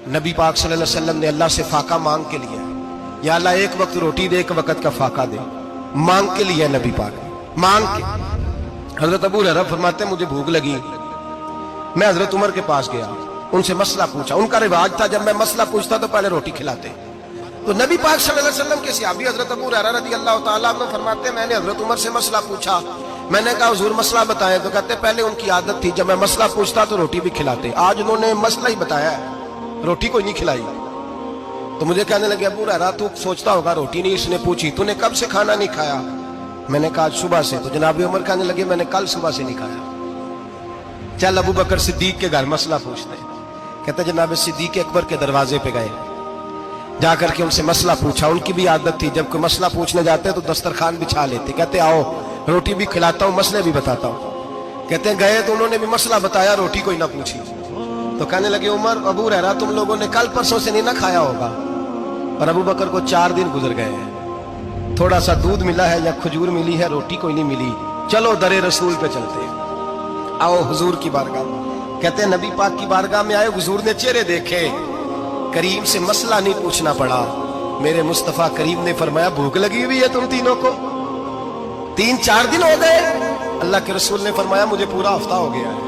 नबी पाक सल्लल्लाहु अलैहि वसल्लम ने अल्लाह से फाका मांग के लिया, या अल्लाह एक वक्त रोटी दे, एक वक्त का फाका दे, मांग के लिया नबी पाक मांग के। हजरत अबू हुरैरा फरमाते हैं मुझे भूख लगी, मैं हजरत उमर के पास गया, उनसे मसला पूछा। उनका रिवाज था जब मैं मसला पूछता तो पहले रोटी खिलाते। तो नबी पाक सल्लल्लाहु अलैहि वसल्लम के सहाबी हजरत अबू हुरैरा रज़ी अल्लाह ताला अन्हु फरमाते हैं मैंने हजरत उमर से मसला पूछा। मैंने कहा हुजूर मसला बताएं। तो कहते पहले उनकी आदत थी जब मैं मसला पूछता तो रोटी भी खिलाते, आज उन्होंने मसला ही बताया है, रोटी कोई नहीं खिलाई। तो मुझे कहने लगे अबू हुरैरा तू सोचता होगा रोटी नहीं इसने पूछी, तूने कब से खाना नहीं खाया? मैंने कहा सुबह से। तो जनाब उमर कहने लगे मैंने कल सुबह से नहीं खाया। चल अबू बकर सिद्दीक के घर मसला पूछते। कहते जनाब सिद्दीक अकबर के दरवाजे पे गए, जाकर के उनसे मसला पूछा। उनकी भी आदत थी जब कोई मसला पूछने जाते तो दस्तरखान बिछा लेते, कहते आओ रोटी भी खिलाता हूँ मसले भी बताता हूँ। कहते हैं गए तो उन्होंने भी मसला बताया, रोटी कोई ना पूछी। तो कहने लगे उमर अबू हुरैरा तुम लोगों ने कल परसों से नहीं ना खाया होगा। और अबू बकर को 4 दिन गुजर गए हैं, थोड़ा सा दूध मिला है या खजूर मिली है, रोटी कोई नहीं मिली। चलो दरे रसूल पे चलते, आओ हुजूर की बारगाह। कहते हैं नबी पाक की बारगाह में आए, हुजूर ने चेहरे देखे, करीम से मसला नहीं पूछना पड़ा। मेरे मुस्तफा करीम ने फरमाया भूख लगी हुई है तुम तीनों को, 3-4 दिन हो गए। अल्लाह के रसूल ने फरमाया मुझे पूरा हफ्ता हो गया है।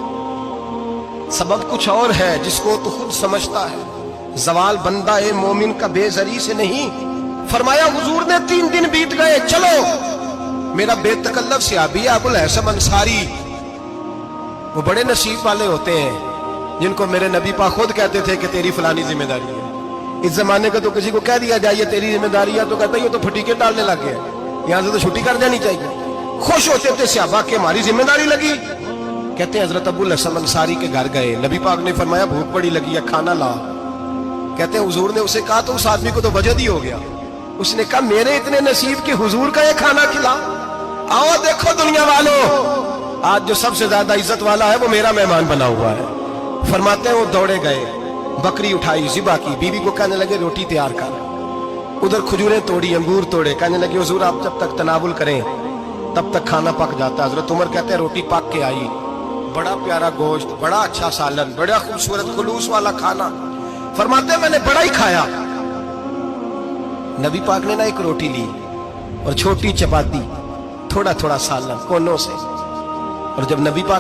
सबब कुछ और है जिसको तो खुद समझता है, जवाल बंदा ए मोमिन का बेजरी से नहीं। फरमाया हुजूर ने 3 दिन बीत गए, चलो। मेरा बेतकल्लफ सहाबी अबुल हसन अंसारी, वो बड़े नसीब वाले होते हैं जिनको मेरे नबी पाक खुद कहते थे कि तेरी फलानी जिम्मेदारी है। इस जमाने का तो किसी को कह दिया जाए तेरी जिम्मेदारी है तो कहता है ये तो फटीके डालने लग गए, यहां से तो छुट्टी कर जानी चाहिए। खुश होते थे सहाबा के हमारी जिम्मेदारी लगी। कहते हैं हजरत अबुल हसन अंसारी के घर गए, नबी पाक ने फरमाया भूख बड़ी लगी है खाना ला। कहते हैं हुजूर ने उसे कहा तो उस आदमी को तो वजद ही हो गया। उसने कहा मेरे इतने नसीब के हुजूर का ये खाना खिला। आओ देखो दुनिया वालों, आज जो सबसे ज्यादा इज्जत वाला है वो मेरा मेहमान बना हुआ है। फरमाते हैं वो दौड़े गए, बकरी उठाई ज़िबा की, बीवी को कहने लगे रोटी तैयार कर। उधर खजूरें तोड़ी, अंगूर तोड़े, कहने लगे हुजूर आप जब तक तनावुल करें तब तक खाना पक जाता है। हजरत उमर कहते हैं रोटी पक के आई, बड़ा प्यारा गोश्त, बड़ा अच्छा सालन, बड़ा खूबसूरत खुलूस वाला खाना। फरमाते हैं मैंने बड़ा ही खाया। नबी पाक ने ना एक रोटी ली और छोटी चपाती, थोड़ा थोड़ा सालन कोनों से। और जब नबी पाक